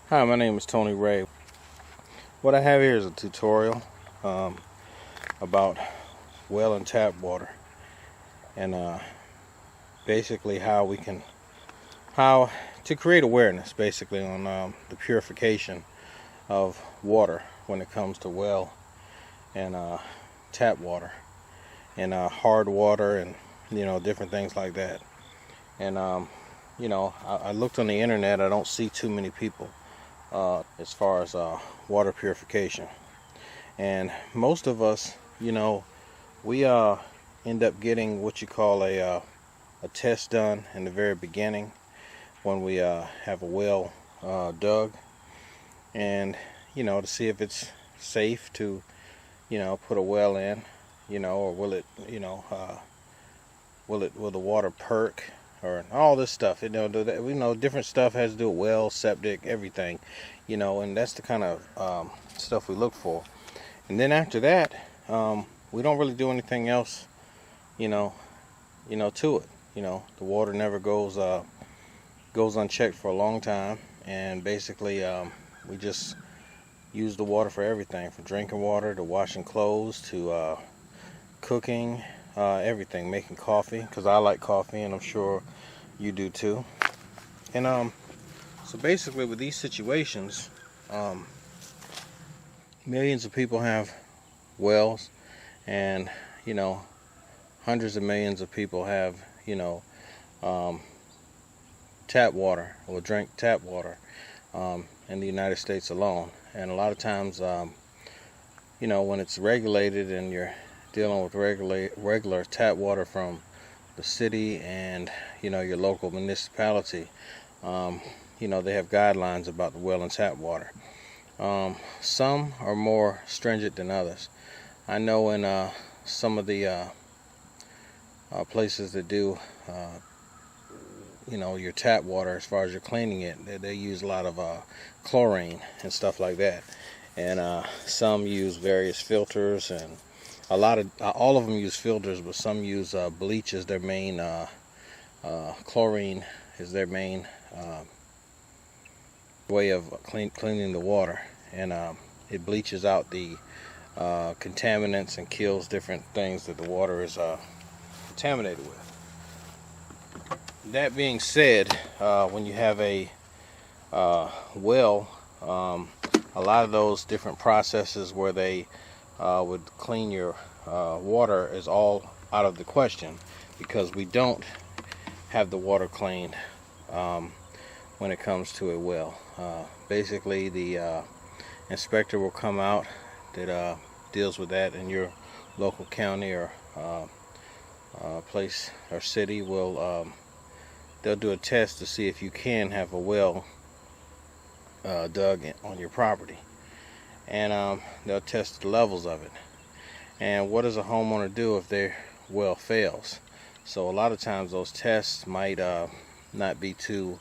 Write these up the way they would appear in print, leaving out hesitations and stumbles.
Hi, my name is Tony Ray. What I have here is a tutorial about well and tap water, and basically how to create awareness basically on the purification of water when it comes to well and tap water and hard water and different things like that. And I looked on the internet. I don't see too many people as far as water purification, and most of us, we end up getting what you call a test done in the very beginning when we have a well dug, and to see if it's safe to put a well in, or will it will the water perk, or all this stuff. We know different stuff has to do with well, septic, everything, and that's the kind of stuff we look for. And then after that, we don't really do anything else, to it. The water never goes unchecked for a long time, and basically we just use the water for everything, from drinking water to washing clothes to cooking, everything, making coffee, because I like coffee and I'm sure you do too. And so basically with these situations, millions of people have wells, and hundreds of millions of people have tap water, or drink tap water, in the United States alone. And a lot of times when it's regulated and you're dealing with regular tap water from the city and your local municipality, they have guidelines about the well and tap water. Some are more stringent than others. I know in some of the places that do your tap water, as far as you're cleaning it, they use a lot of chlorine and stuff like that. And some use various filters, and all of them use filters, but some use bleach as their main, chlorine is their main way of cleaning the water, and it bleaches out the contaminants and kills different things that the water is contaminated with. That being said, when you have a well, a lot of those different processes where they would clean your water is all out of the question, because we don't have the water cleaned when it comes to a well. Basically, the inspector will come out that deals with that in your local county or place or city. They'll do a test to see if you can have a well dug on your property, and they'll test the levels of it. And what does a homeowner do if their well fails? So a lot of times those tests might not be too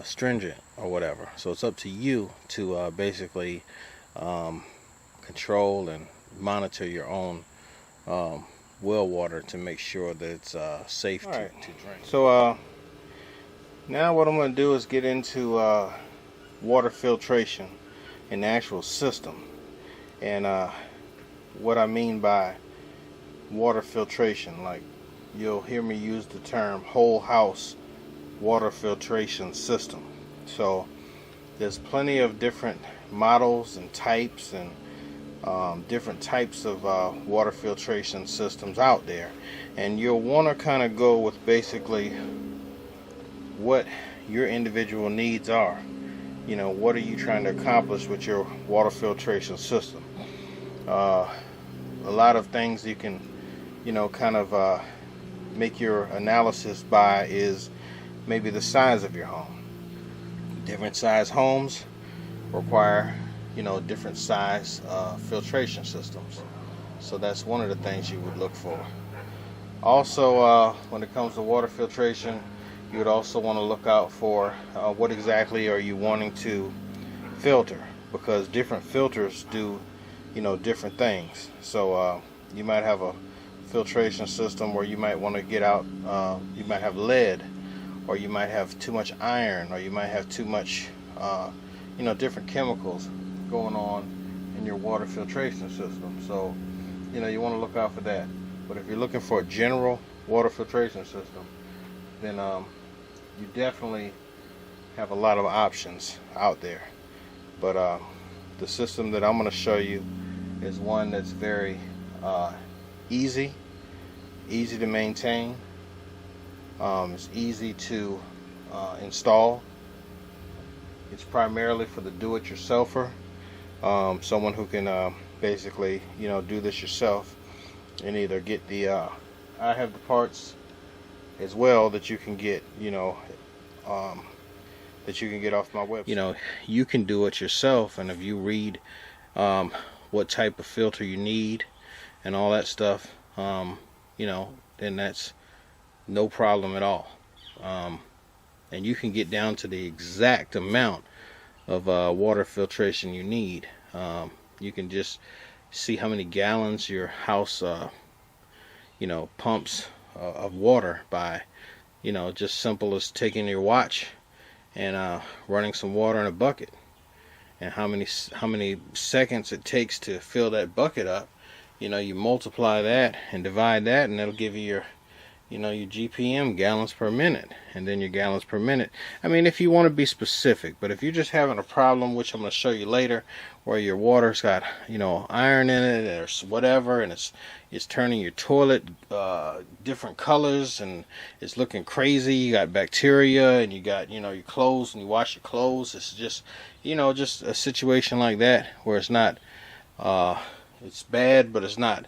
stringent or whatever. So it's up to you to basically control and monitor your own well water to make sure that it's safe to drink. So now what I'm going to do is get into water filtration in the actual system. And what I mean by water filtration, like you'll hear me use the term whole house water filtration system. So there's plenty of different models and types and different types of water filtration systems out there, and you'll want to kind of go with basically what your individual needs are. What are you trying to accomplish with your water filtration system? A lot of things you can kind of make your analysis by is maybe the size of your home. Different size homes require different size filtration systems, so that's one of the things you would look for. Also, when it comes to water filtration, you would also want to look out for what exactly are you wanting to filter, because different filters do different things. So you might have a filtration system where you might want to get out, you might have lead, or you might have too much iron, or you might have too much different chemicals going on in your water filtration system. So you want to look out for that. But if you're looking for a general water filtration system, then you definitely have a lot of options out there. But the system that I'm going to show you is one that's very easy to maintain. It's easy to install. It's primarily for the do-it-yourselfer, someone who can basically do this yourself, and either get the I have the parts as well that you can get off my website. You can do it yourself, and if you read what type of filter you need and all that stuff, then that's no problem at all. And you can get down to the exact amount of water filtration you need. You can just see how many gallons your house pumps of water by just simple as taking your watch and running some water in a bucket, and how many seconds it takes to fill that bucket up. You multiply that and divide that, and that'll give you your your GPM, gallons per minute, and then your gallons per minute. I mean, if you want to be specific, but if you're just having a problem, which I'm going to show you later, where your water's got iron in it or whatever, and it's turning your toilet different colors, and it's looking crazy, you got bacteria, and you got your clothes, and you wash your clothes, it's just just a situation like that where it's not it's bad, but it's not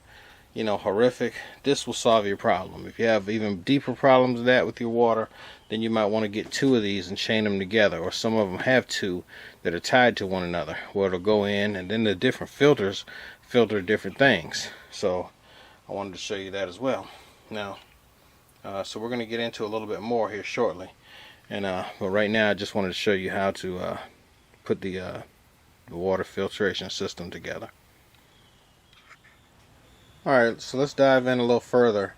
horrific. This will solve your problem. If you have even deeper problems with your water, then you might want to get two of these and chain them together, or some of them have two that are tied to one another, where it'll go in, and then the different filters filter different things. So I wanted to show you that as well. Now so we're going to get into a little bit more here shortly, and but right now I just wanted to show you how to put the water filtration system together. Alright, so let's dive in a little further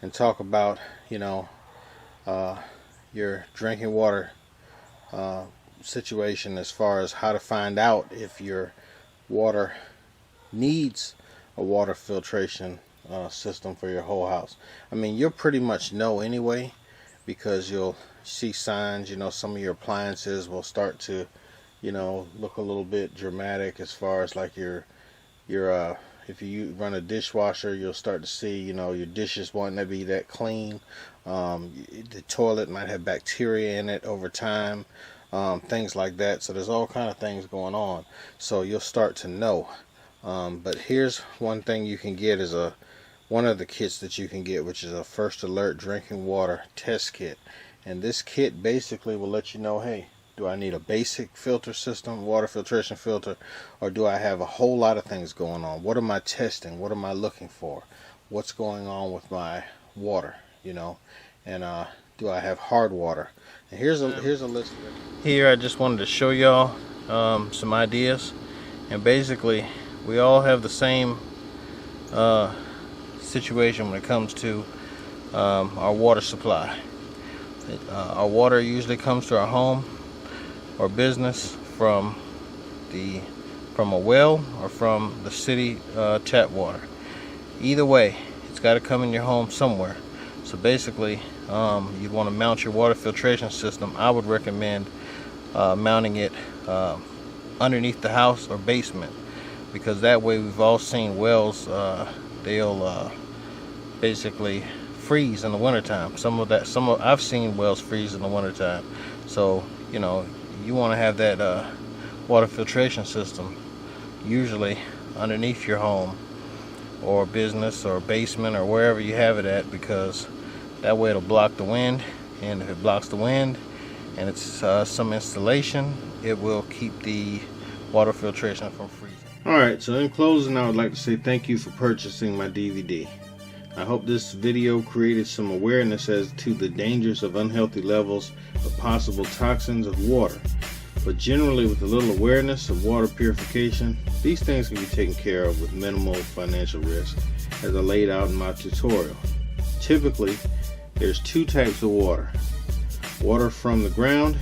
and talk about your drinking water situation, as far as how to find out if your water needs a water filtration system for your whole house. I mean, you'll pretty much know anyway, because you'll see signs. Some of your appliances will start to look a little bit dramatic, as far as like your if you run a dishwasher, you'll start to see your dishes won't be that clean. The toilet might have bacteria in it over time, things like that. So there's all kind of things going on, so you'll start to know. But here's one thing you can get, is one of the kits that you can get, which is a First Alert drinking water test kit. And this kit basically will let you know, hey, do I need a basic filter system, water filtration filter, or do I have a whole lot of things going on? What am I testing? What am I looking for? What's going on with my water? And do I have hard water? And here's a list. Here I just wanted to show y'all some ideas. And basically, we all have the same situation when it comes to our water supply. Our water usually comes to our home or business from a well or from the city tap water. Either way, it's got to come in your home somewhere. So basically, you'd want to mount your water filtration system. I would recommend mounting it underneath the house or basement, because that way, we've all seen wells, they'll basically freeze in the wintertime. I've seen wells freeze in the wintertime. So you want to have that water filtration system usually underneath your home or business or basement or wherever you have it at, because that way it'll block the wind, and if it blocks the wind and it's some installation, it will keep the water filtration from freezing. Alright, so in closing, I would like to say thank you for purchasing my DVD. I hope this video created some awareness as to the dangers of unhealthy levels of possible toxins of water. But generally, with a little awareness of water purification, these things can be taken care of with minimal financial risk, as I laid out in my tutorial. Typically, there's two types of water. Water from the ground,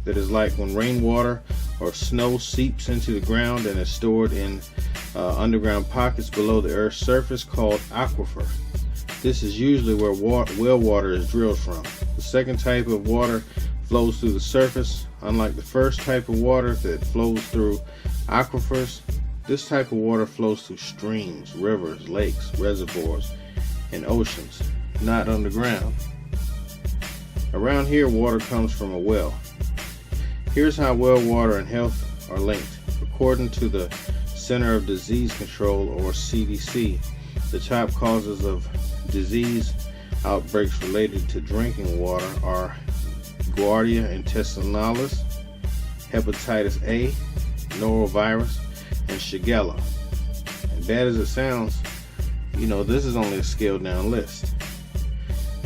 that is like when rainwater or snow seeps into the ground and is stored in underground pockets below the Earth's surface called aquifer. This is usually where well water is drilled from. The second type of water flows through the surface. Unlike the first type of water that flows through aquifers, this type of water flows through streams, rivers, lakes, reservoirs, and oceans, not underground. Around here, water comes from a well. Here's how well water and health are linked. According to the Center of Disease Control, or CDC, the top causes of disease outbreaks related to drinking water are Giardia intestinalis, hepatitis A, norovirus, and Shigella. And bad as it sounds, this is only a scaled down list.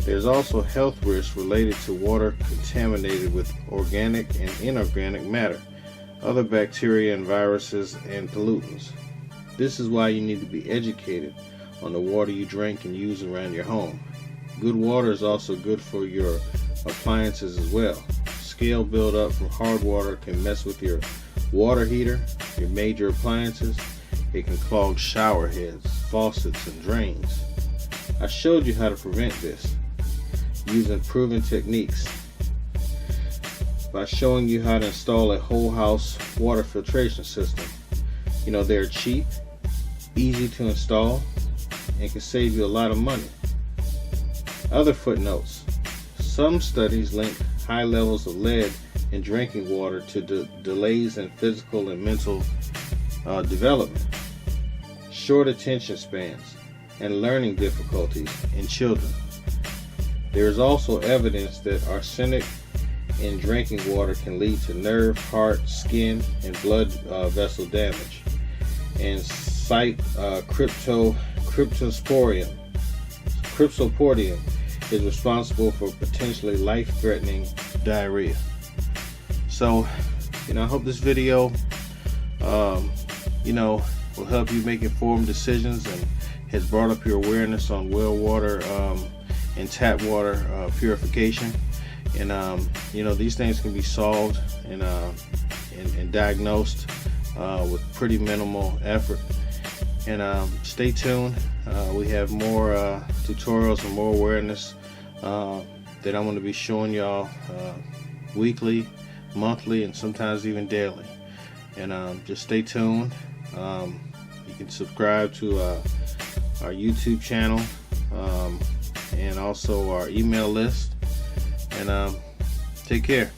There's also health risks related to water contaminated with organic and inorganic matter, other bacteria and viruses and pollutants. This is why you need to be educated on the water you drink and use around your home. Good water is also good for your appliances as well. Scale buildup from hard water can mess with your water heater, your major appliances. It can clog shower heads, faucets, and drains. I showed you how to prevent this using proven techniques by showing you how to install a whole house water filtration system. They're cheap, easy to install, and can save you a lot of money. Other footnotes: some studies link high levels of lead in drinking water to delays in physical and mental development, short attention spans, and learning difficulties in children. There is also evidence that arsenic in drinking water can lead to nerve, heart, skin, and blood vessel damage. And cryptosporidium is responsible for potentially life-threatening diarrhea. So, I hope this video, will help you make informed decisions and has brought up your awareness on well water and tap water purification. And these things can be solved and diagnosed with pretty minimal effort. And stay tuned. We have more tutorials and more awareness that I'm going to be showing y'all weekly, monthly, and sometimes even daily. And just stay tuned. You can subscribe to our YouTube channel and also our email list. And take care.